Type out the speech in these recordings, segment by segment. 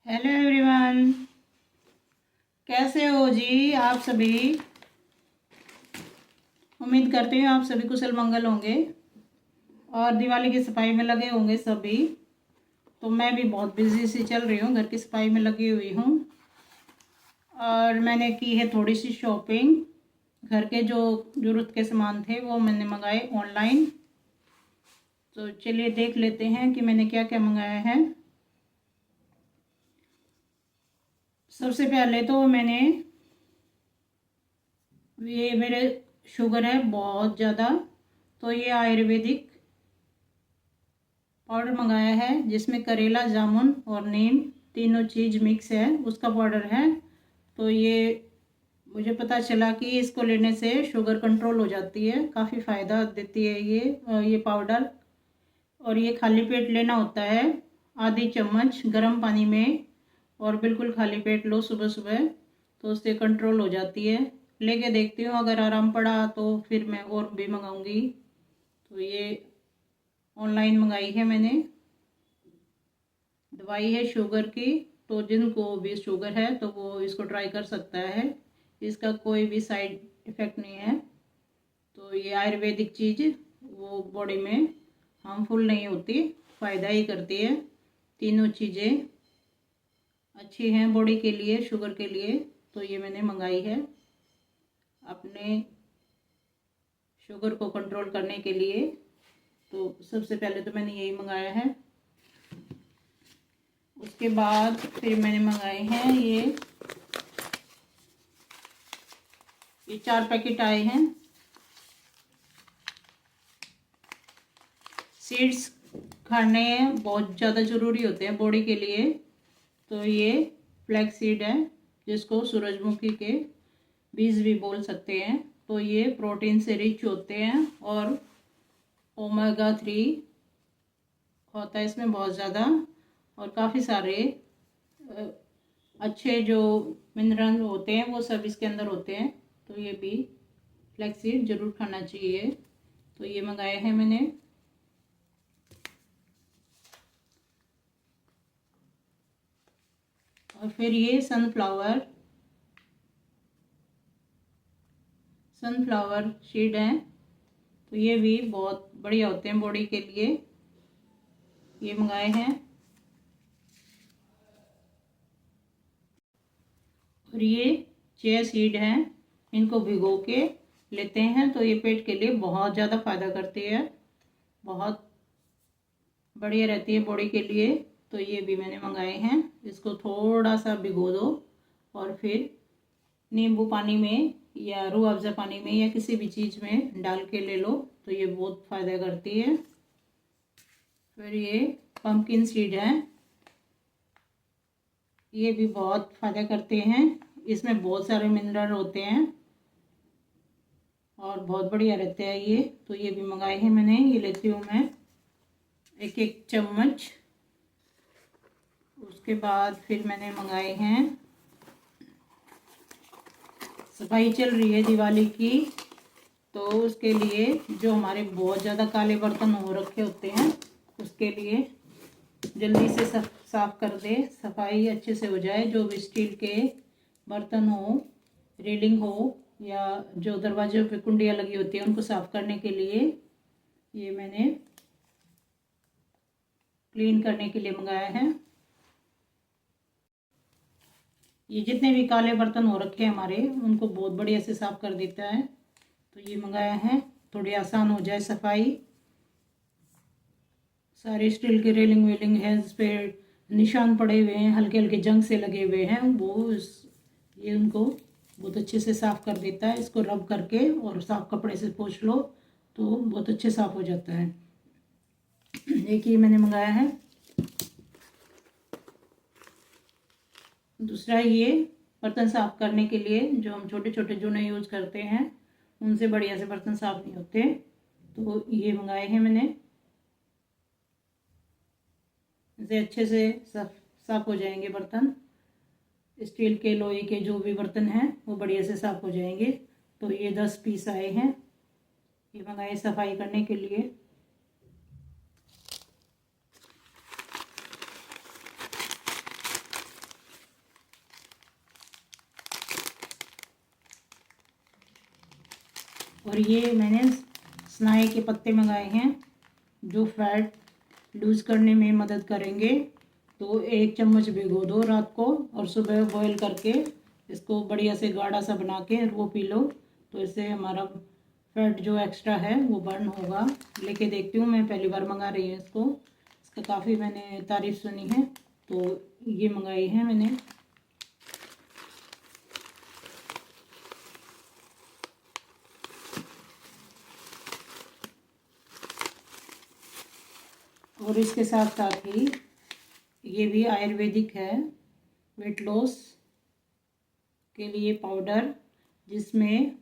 Hello everyone, कैसे हो जी आप सभी। उम्मीद करती हूँ आप सभी कुशल मंगल होंगे और दिवाली की सफाई में लगे होंगे सभी। तो मैं भी बहुत बिजी सी चल रही हूँ, घर की सफाई में लगी हुई हूँ। और मैंने की है थोड़ी सी शॉपिंग। घर के जो ज़रूरत के सामान थे वो मैंने मंगाए ऑनलाइन। तो चलिए देख लेते हैं कि मैंने क्या क्या मंगाया है। सबसे पहले तो मैंने ये मेरे शुगर है बहुत ज़्यादा, तो ये आयुर्वेदिक पाउडर मंगाया है जिसमें करेला जामुन और नीम तीनों चीज़ मिक्स है, उसका पाउडर है। तो ये मुझे पता चला कि इसको लेने से शुगर कंट्रोल हो जाती है, काफ़ी फ़ायदा देती है ये पाउडर। और ये खाली पेट लेना होता है, आधी चम्मच गर्म पानी में, और बिल्कुल खाली पेट लो सुबह सुबह, तो उससे कंट्रोल हो जाती है। लेके देखती हूँ, अगर आराम पड़ा तो फिर मैं और भी मंगाऊंगी। तो ये ऑनलाइन मंगाई है मैंने। दवाई है शुगर की, तो जिनको भी शुगर है तो वो इसको ट्राई कर सकता है। इसका कोई भी साइड इफ़ेक्ट नहीं है। तो ये आयुर्वेदिक चीज़ वो बॉडी में हार्मफुल नहीं होती, फ़ायदा ही करती है। तीनों चीज़ें अच्छी हैं बॉडी के लिए, शुगर के लिए। तो ये मैंने मंगाई है अपने शुगर को कंट्रोल करने के लिए। तो सबसे पहले तो मैंने यही मंगाया है। उसके बाद फिर मैंने मंगाए हैं ये 4 पैकेट आए हैं। सीड्स खाने बहुत ज़्यादा ज़रूरी होते हैं बॉडी के लिए। तो ये फ्लैक्स सीड है, जिसको सूरजमुखी के बीज भी बोल सकते हैं। तो ये प्रोटीन से रिच होते हैं और ओमेगा 3 होता है इसमें बहुत ज़्यादा, और काफ़ी सारे अच्छे जो मिनरल होते हैं वो सब इसके अंदर होते हैं। तो ये भी फ्लैक्स सीड ज़रूर खाना चाहिए। तो ये मंगाए हैं मैंने। और फिर ये सनफ्लावर सीड हैं, तो ये भी बहुत बढ़िया होते हैं बॉडी के लिए। ये मंगाए हैं। और ये चिया सीड हैं, इनको भिगो के लेते हैं तो ये पेट के लिए बहुत ज़्यादा फ़ायदा करती है, बहुत बढ़िया रहती है बॉडी के लिए। तो ये भी मैंने मंगाए हैं। इसको थोड़ा सा भिगो दो और फिर नींबू पानी में या रूह अफ़ज़ा पानी में या किसी भी चीज़ में डाल के ले लो, तो ये बहुत फ़ायदा करती है। फिर ये पम्पकिन सीड है, ये भी बहुत फ़ायदा करते हैं। इसमें बहुत सारे मिनरल होते हैं और बहुत बढ़िया रहते हैं ये। तो ये भी मंगाए हैं मैंने। ये लेती हूँ मैं 1-1 चम्मच। उसके बाद फिर मैंने मंगाए हैं, सफाई चल रही है दिवाली की, तो उसके लिए जो हमारे बहुत ज़्यादा काले बर्तन हो रखे होते हैं उसके लिए जल्दी से साफ कर दे, सफाई अच्छे से हो जाए। जो भी स्टील के बर्तन हो, रेलिंग हो, या जो दरवाजों पे कुंडियाँ लगी होती हैं उनको साफ करने के लिए ये मैंने क्लीन करने के लिए मंगाया है। ये जितने भी काले बर्तन हो रखे हैं हमारे, उनको बहुत बढ़िया से साफ कर देता है। तो ये मंगाया है, थोड़ी आसान हो जाए सफाई। सारे स्टील के रेलिंग वेलिंग है, इस पे निशान पड़े हुए हैं, हल्के हल्के जंग से लगे हुए हैं, ये उनको बहुत अच्छे से साफ़ कर देता है। इसको रब करके और साफ कपड़े से पोंछ लो तो बहुत अच्छे साफ़ हो जाता है। एक ये मैंने मंगाया है। दूसरा ये बर्तन साफ़ करने के लिए, जो हम छोटे छोटे जूने यूज़ करते हैं उनसे बढ़िया से बर्तन साफ़ नहीं होते, तो ये मंगाए हैं मैंने। इसे अच्छे से साफ हो जाएंगे बर्तन, स्टील के लोहे के जो भी बर्तन हैं वो बढ़िया से साफ हो जाएंगे। तो ये 10 पीस आए हैं, ये मंगाए सफाई करने के लिए। और ये मैंने सनाए के पत्ते मंगाए हैं जो फैट लूज़ करने में मदद करेंगे। तो 1 चम्मच भिगो दो रात को और सुबह बॉईल करके इसको बढ़िया से गाढ़ा सा बना के वो पी लो। तो इससे हमारा फैट जो एक्स्ट्रा है वो बर्न होगा। लेके देखती हूँ, मैं पहली बार मंगा रही हूँ इसको, इसका काफ़ी मैंने तारीफ़ सुनी है तो ये मंगाई है मैंने। और इसके साथ साथ ही ये भी आयुर्वेदिक है, वेट लॉस के लिए पाउडर, जिसमें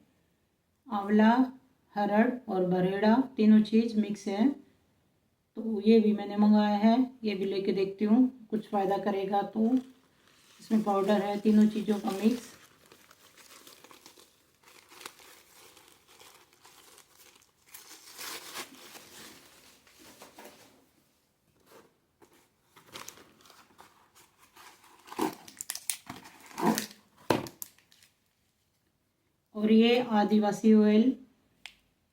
आंवला, हरड़ और बरेड़ा तीनों चीज़ मिक्स है। तो ये भी मैंने मंगाया है, ये भी लेके देखती हूँ कुछ फ़ायदा करेगा। तो इसमें पाउडर है तीनों चीज़ों का मिक्स। और ये आदिवासी ऑयल,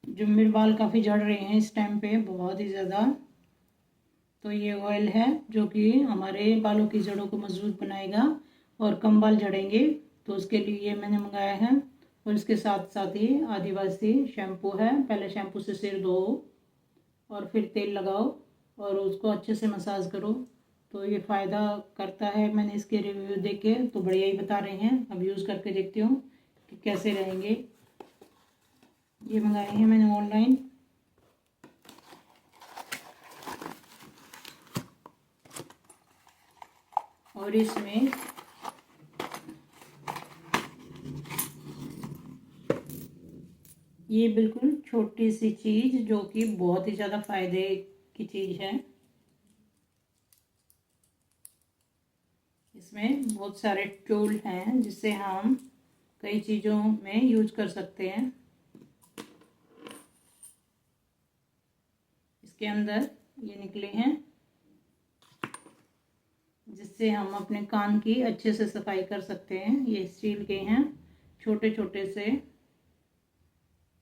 जो मेरे बाल काफ़ी झड़ रहे हैं इस टाइम पे बहुत ही ज़्यादा, तो ये ऑयल है जो कि हमारे बालों की जड़ों को मजबूत बनाएगा और कम बाल झड़ेंगे। तो उसके लिए ये मैंने मंगाया है। और इसके साथ साथ ही आदिवासी शैम्पू है। पहले शैम्पू से सिर धो और फिर तेल लगाओ और उसको अच्छे से मसाज करो। तो ये फ़ायदा करता है। मैंने इसके रिव्यू देखे तो बढ़िया ही बता रहे हैं। अब यूज़ करके देखती हूँ कि कैसे रहेंगे। ये मंगाए हैं मैंने ऑनलाइन। और इसमें ये बिल्कुल छोटी सी चीज़ जो कि बहुत ही ज़्यादा फायदे की चीज़ है। इसमें बहुत सारे टूल हैं जिससे हम कई चीज़ों में यूज कर सकते हैं। इसके अंदर ये निकले हैं जिससे हम अपने कान की अच्छे से सफाई कर सकते हैं। ये स्टील के हैं, छोटे छोटे से।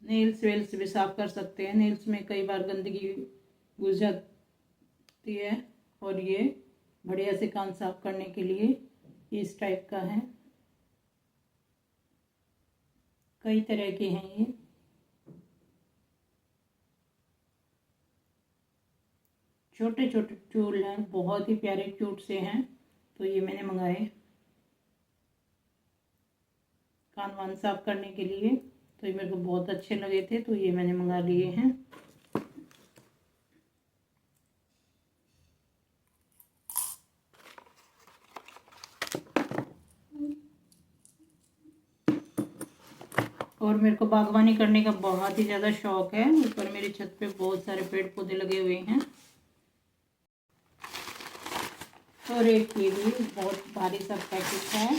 नेल्स वेल्स भी साफ कर सकते हैं। नेल्स में कई बार गंदगी घुस जाती है और ये बढ़िया से कान साफ करने के लिए इस टाइप का है। कई तरह के हैं ये। छोटे छोटे चूल हैं, बहुत ही प्यारे क्यूट से हैं। तो ये मैंने मंगाए कान वान साफ करने के लिए। तो ये मेरे को बहुत अच्छे लगे थे तो ये मैंने मंगा लिए हैं। और मेरे को बागवानी करने का बहुत ही ज़्यादा शौक है। ऊपर मेरी छत पे बहुत सारे पेड़ पौधे लगे हुए हैं। और एक ये भी बहुत भारी सा पैकेट है।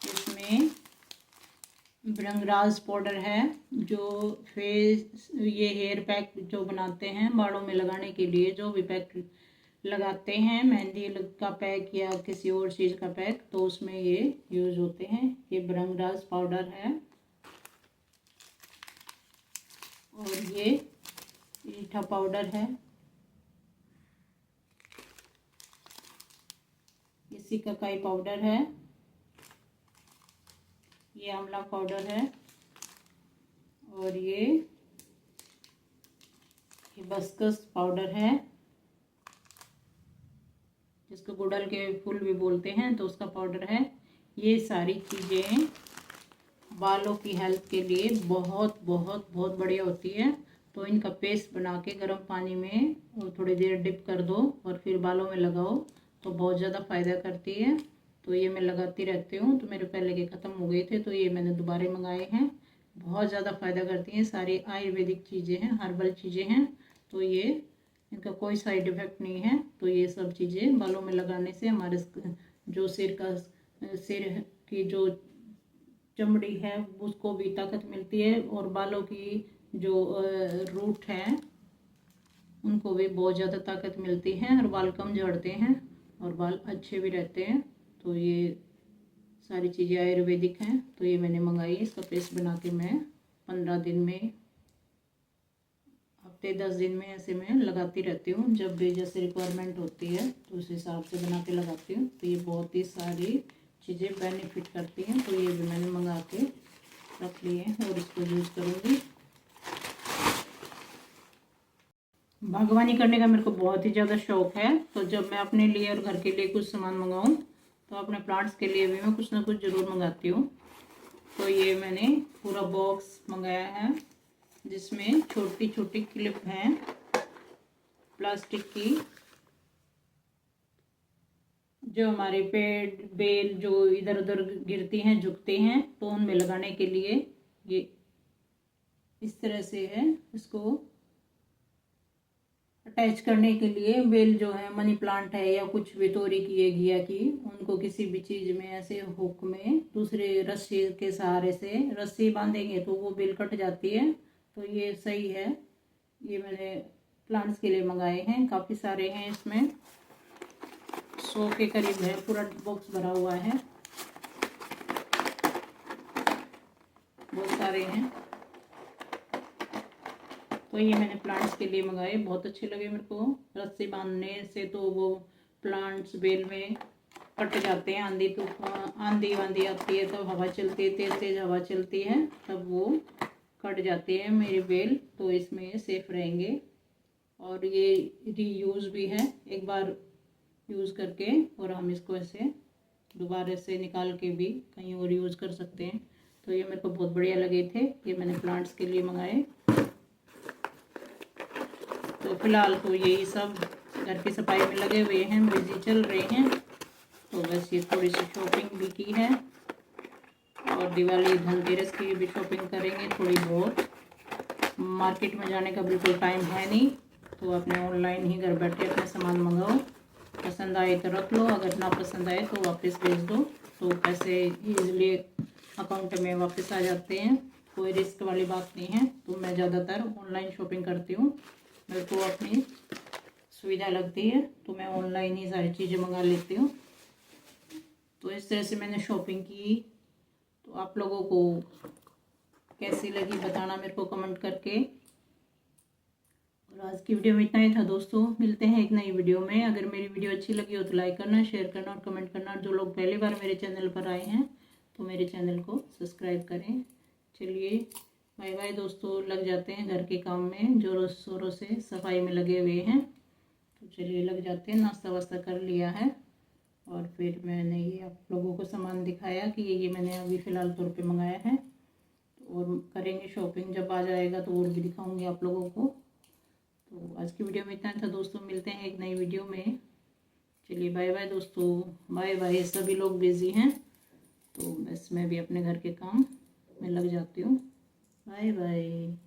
इसमें भृंगराज पाउडर है जो फेस, ये हेयर पैक जो बनाते हैं बालों में लगाने के लिए, जो भी पैक लगाते हैं, मेहंदी का पैक या किसी और चीज़ का पैक, तो उसमें ये यूज होते हैं। ये भृंगराज पाउडर है। और ये ईठा पाउडर है। ये सिकाकाई पाउडर है। ये आंवला पाउडर है। और ये हिबिस्कस पाउडर है जिसको गुड़हल के फूल भी बोलते हैं, तो उसका पाउडर है। ये सारी चीज़ें बालों की हेल्थ के लिए बहुत बहुत बहुत बढ़िया होती है। तो इनका पेस्ट बना के गर्म पानी में और थोड़ी देर डिप कर दो और फिर बालों में लगाओ तो बहुत ज़्यादा फ़ायदा करती है। तो ये मैं लगाती रहती हूँ। तो मेरे पहले के ख़त्म हो गए थे तो ये मैंने दोबारा मंगाए हैं। बहुत ज़्यादा फ़ायदा करती हैं। सारी आयुर्वेदिक चीज़ें हैं, हर्बल चीज़ें हैं। तो ये इनका कोई साइड इफ़ेक्ट नहीं है। तो ये सब चीज़ें बालों में लगाने से हमारे जो सिर की जो चमड़ी है उसको भी ताकत मिलती है और बालों की जो रूट हैं उनको भी बहुत ज़्यादा ताकत मिलती है और बाल कम झड़ते हैं। और बाल अच्छे भी रहते हैं। तो ये सारी चीज़ें आयुर्वेदिक हैं, तो ये मैंने मंगाई। इसका पेस्ट बना के मैं 15 दिन में, हफ्ते 10 दिन में ऐसे मैं लगाती रहती हूँ। जब भी जैसे रिक्वायरमेंट होती है तो उस हिसाब से बना के लगाती हूँ। तो ये बहुत ही सारी चीज़ें बेनिफिट करती हैं। तो ये भी मैंने मंगा के रख लिए हैं और इसको यूज़ करूँगी। बागवानी करने का मेरे को बहुत ही ज़्यादा शौक़ है। तो जब मैं अपने लिए और घर के लिए कुछ सामान मंगाऊँ तो अपने प्लांट्स के लिए भी मैं कुछ ना कुछ ज़रूर मंगाती हूँ। तो ये मैंने पूरा बॉक्स मंगाया है जिसमें छोटी छोटी क्लिप हैं प्लास्टिक की, जो हमारे पेड़ बेल जो इधर उधर गिरती हैं झुकते हैं तो उनमें लगाने के लिए ये इस तरह से है। इसको अटैच करने के लिए बेल जो है, मनी प्लांट है या कुछ भी तोरी की है, घिया की, उनको किसी भी चीज़ में ऐसे हुक में दूसरे रस्सी के सहारे से रस्सी बांधेंगे तो वो बेल कट जाती है। तो ये सही है। ये मैंने प्लांट्स के लिए मंगाए हैं। काफ़ी सारे हैं इसमें, 100 के करीब है। पूरा बॉक्स भरा हुआ है, बहुत सारे हैं। तो ये मैंने प्लांट्स के लिए मंगाए, बहुत अच्छे लगे मेरे को। रस्सी बांधने से तो वो प्लांट्स बेल में कट जाते हैं। आंधी तूफान, आंधी वांधी आती है तब हवा चलती है, तेज तेज हवा चलती है तब वो कट जाते हैं मेरे बेल। तो इसमें सेफ रहेंगे और ये रीयूज़ भी है, एक बार यूज़ करके और हम इसको ऐसे दोबारा से निकाल के भी कहीं और यूज़ कर सकते हैं। तो ये मेरे को बहुत बढ़िया लगे थे। ये मैंने प्लांट्स के लिए मंगाए। तो फिलहाल तो यही सब घर की सफाई में लगे हुए हैं, बिजी चल रहे हैं। तो बस ये थोड़ी सी शॉपिंग भी की है और दिवाली धनतेरस की भी शॉपिंग करेंगे थोड़ी बहुत। मार्केट में जाने का बिल्कुल टाइम है नहीं, तो अपने ऑनलाइन ही घर बैठे अपने सामान मंगाओ। पसंद आए तो रख लो, अगर ना पसंद आए तो वापस भेज दो। तो पैसे ईजिली अकाउंट में वापस आ जाते हैं, कोई रिस्क वाली बात नहीं है। तो मैं ज़्यादातर ऑनलाइन शॉपिंग करती हूँ, मेरे को अपनी सुविधा लगती है तो मैं ऑनलाइन ही सारी चीज़ें मंगा लेती हूँ। तो इस तरह से मैंने शॉपिंग की। तो आप लोगों को कैसी लगी बताना मेरे को कमेंट करके। और आज की वीडियो में इतना ही था दोस्तों। मिलते हैं एक नई वीडियो में। अगर मेरी वीडियो अच्छी लगी हो तो लाइक करना, शेयर करना और कमेंट करना। जो लोग पहली बार मेरे चैनल पर आए हैं तो मेरे चैनल को सब्सक्राइब करें। चलिए बाय बाय दोस्तों। लग जाते हैं घर के काम में, जोरों शोरों से सफाई में लगे हुए हैं। तो चलिए लग जाते हैं। नाश्ता वास्ता कर लिया है और फिर मैंने ये आप लोगों को सामान दिखाया कि ये मैंने अभी फ़िलहाल तौर पे मंगाया है। और करेंगे शॉपिंग, जब आ जाएगा तो और भी दिखाऊंगी आप लोगों को। तो आज की वीडियो में इतना था दोस्तों। मिलते हैं एक नई वीडियो में। चलिए बाय बाय दोस्तों। Bye bye. सभी लोग बिज़ी हैं तो बस मैं भी अपने घर के काम में लग जाती हूँ। Bye bye.